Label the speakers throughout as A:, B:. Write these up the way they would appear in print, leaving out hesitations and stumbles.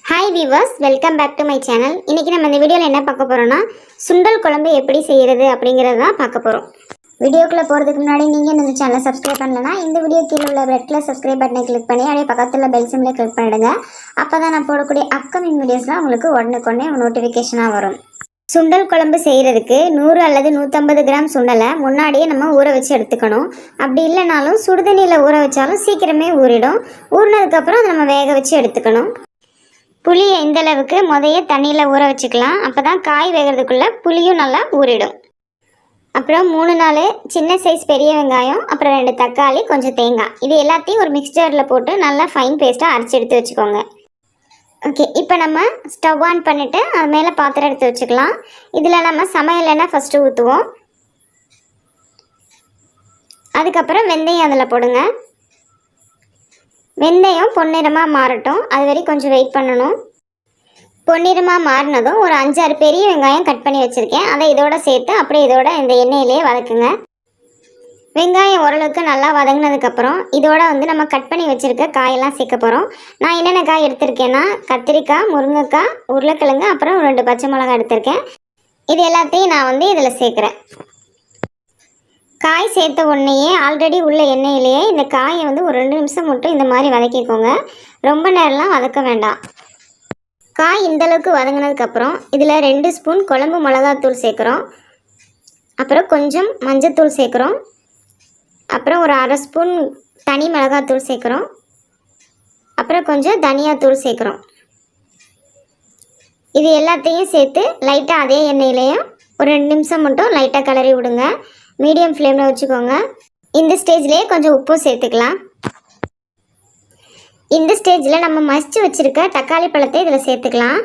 A: Hi viewers, welcome back to my channel. இன்றைக்கி நம்ம இந்த வீடியோவில் என்ன பார்க்க போகிறோன்னா, சுண்டல் குழம்பு எப்படி செய்கிறது அப்படிங்கிறது தான் பார்க்க போகிறோம். வீடியோக்குள்ளே போகிறதுக்கு முன்னாடி நீங்கள் இந்த சேனலை சப்ஸ்கிரைப் பண்ணலன்னா இந்த வீடியோ கீழே உள்ள ரெட் கலர் சப்ஸ்கிரைப் பட்டனை கிளிக் பண்ணி அப்படியே பக்கத்தில் பெல் சிம்மில் கிளிக் பண்ணிடுங்க. அப்போ தான் நான் போடக்கூடிய அப்கமிங் வீடியோஸ்லாம் உங்களுக்கு உடனுக்குடனே நோட்டிஃபிகேஷனாக வரும். சுண்டல் குழம்பு செய்கிறதுக்கு 100 அல்லது 150 கிராம் சுண்டலை முன்னாடியே நம்ம ஊற வச்சு எடுத்துக்கணும். அப்படி இல்லைனாலும் சுடுதண்ணியில் ஊற வச்சாலும் சீக்கிரமே ஊறிடும். ஊறினதுக்கப்புறம் அதை நம்ம வேக வச்சு எடுத்துக்கணும். புளியை இந்த அளவுக்கு முதைய தண்ணியில் ஊற வச்சுக்கலாம். அப்போ தான் காய் வேகிறதுக்குள்ளே புளியும் நல்லா ஊறிடும். அப்புறம் 3-4 சின்ன சைஸ் பெரிய வெங்காயம், அப்புறம் 2 தக்காளி, கொஞ்சம் தேங்காய், இது எல்லாத்தையும் ஒரு மிக்சரில் போட்டு நல்லா ஃபைன் பேஸ்ட்டாக அரைச்சி எடுத்து வச்சுக்கோங்க. ஓகே, இப்போ நம்ம ஸ்டவ் ஆன் பண்ணிவிட்டு அது மேலே பாத்திரம் எடுத்து வச்சுக்கலாம். இதில் நம்ம சமையல் எண்ணெய் ஃபஸ்ட்டு ஊற்றுவோம். அதுக்கப்புறம் வெந்தயம் அதில் போடுங்க. வெந்தயம் பொன்னிறமாக மாறட்டும், அது வரைக்கும் கொஞ்சம் வெயிட் பண்ணணும். பொன்னிறமாக மாறினதும் ஒரு 5-6 பெரிய வெங்காயம் கட் பண்ணி வச்சுருக்கேன், அதை இதோட சேர்த்து அப்படியே இதோட இந்த எண்ணெயிலே வதக்குங்க. வெங்காயம் ஓரளவுக்கு நல்லா வதங்கினதுக்கப்புறம் இதோட நம்ம கட் பண்ணி வச்சுருக்க காயெல்லாம் சேர்க்க போகிறோம். நான் என்னென்ன காய் எடுத்திருக்கேன்னா, கத்திரிக்காய், முருங்கைக்காய், உருளைக்கிழங்கு, அப்புறம் 2 பச்சை மிளகாய் எடுத்திருக்கேன். இது எல்லாத்தையும் நான் இதில் சேர்க்குறேன். காய் சேர்த்த உடனேயே ஆல்ரெடி உள்ள எண்ணெயிலேயே இந்த காயை ஒரு 2 நிமிஷம் மட்டும் இந்த மாதிரி வதக்கிக்கோங்க. ரொம்ப நேரம்லாம் வதக்க வேண்டாம். காய் இந்தளவுக்கு வதங்கினதுக்கப்புறம் இதில் 2 ஸ்பூன் குழம்பு மிளகாத்தூள் சேர்க்குறோம். அப்புறம் கொஞ்சம் மஞ்சத்தூள் சேர்க்குறோம். அப்புறம் ஒரு 1/2 ஸ்பூன் தனி மிளகாத்தூள் சேர்க்குறோம். அப்புறம் கொஞ்சம் தனியாத்தூள் சேர்க்குறோம். இது எல்லாத்தையும் சேர்த்து லைட்டாக அதே எண்ணெயிலையும் ஒரு 2 நிமிஷம் மட்டும் லைட்டாக கிளறி விடுங்க. மீடியம் ஃப்ளேமில் வச்சுக்கோங்க. இந்த ஸ்டேஜ்லேயே கொஞ்சம் உப்பும் சேர்த்துக்கலாம். இந்த ஸ்டேஜில் நம்ம மசிச்சு வச்சுருக்க தக்காளி பழத்தை இதில் சேர்த்துக்கலாம்.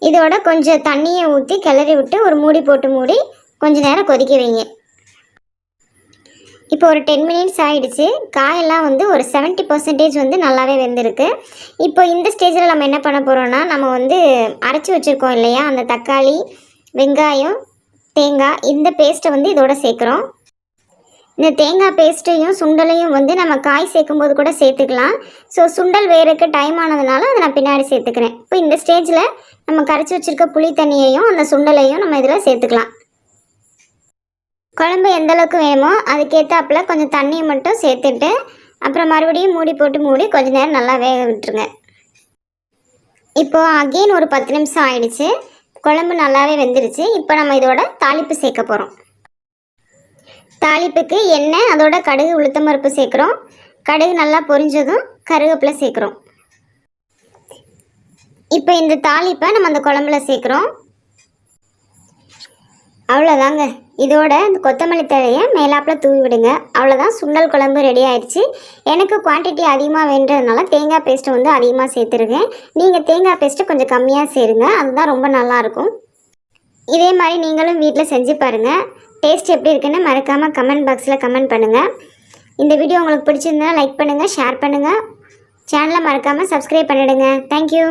A: இதோட கொஞ்சம் தண்ணியை ஊற்றி கிளறி விட்டு ஒரு மூடி போட்டு மூடி கொஞ்சம் நேரம் கொதிக்க வைங்க. இப்போ ஒரு 10 மினிட்ஸ் ஆகிடுச்சு. காயெல்லாம் ஒரு 70% நல்லாவே வெந்திருக்கு. இப்போ இந்த ஸ்டேஜில் நம்ம என்ன பண்ண போகிறோன்னா, நம்ம அரைச்சி வச்சுருக்கோம் இல்லையா, அந்த தக்காளி, வெங்காயம், தேங்காய், இந்த பேஸ்ட்டை இதோட சேர்க்குறோம். இந்த தேங்காய் பேஸ்ட்டையும் சுண்டலையும் நம்ம காய் சேர்க்கும்போது கூட சேர்த்துக்கலாம். ஸோ சுண்டல் வேறக்கு டைம் ஆனதுனால அதை நான் பின்னாடி சேர்த்துக்கிறேன். இப்போ இந்த ஸ்டேஜில் நம்ம கரைச்சி வச்சுருக்க புளி தண்ணியையும் அந்த சுண்டலையும் நம்ம இதில் சேர்த்துக்கலாம். குழம்பு எந்தளவுக்கு வேணுமோ அதுக்கேற்றாப்பில் கொஞ்சம் தண்ணியை மட்டும் சேர்த்துட்டு அப்புறம் மறுபடியும் மூடி போட்டு மூடி கொஞ்சம் நேரம் நல்லா வேக விட்டுருங்க. இப்போது அகெயின் ஒரு 10 நிமிஷம் ஆயிடுச்சு. குழம்பு நல்லாவே வெந்துருச்சு. இப்போ நம்ம இதோட தாளிப்பு சேர்க்க போகிறோம். தாளிப்புக்கு எண்ணெய், அதோட கடுகு, உளுத்தம் பருப்பு சேர்க்குறோம். கடுகு நல்லா பொரிஞ்சதும் கருவேப்பிலை சேர்க்குறோம். இப்போ இந்த தாளிப்பை நம்ம அந்த குழம்புல சேர்க்குறோம். அவ்வளோதாங்க. இதோட இந்த கொத்தமல்லி தழையை மேலாப்பில் தூவி விடுங்க. அவ்வளோதான், சுண்டல் குழம்பு ரெடி ஆயிடுச்சு. எனக்கு குவான்டிட்டி அதிகமாக வேண்டதுனால தேங்காய் பேஸ்ட்டு அதிகமாக சேர்த்துருக்கேன். நீங்கள் தேங்காய் பேஸ்ட்டு கொஞ்சம் கம்மியாக சேருங்க, அதுதான் ரொம்ப நல்லாயிருக்கும். இதே மாதிரி நீங்களும் வீட்டில் செஞ்சு பாருங்கள். டேஸ்ட் எப்படி இருக்குன்னு மறக்காமல் கமெண்ட் பாக்ஸில் கமெண்ட் பண்ணுங்கள். இந்த வீடியோ உங்களுக்கு பிடிச்சிருந்தா லைக் பண்ணுங்கள், ஷேர் பண்ணுங்கள். சேனலை மறக்காமல் சப்ஸ்கிரைப் பண்ணிவிடுங்க. தேங்க்யூ.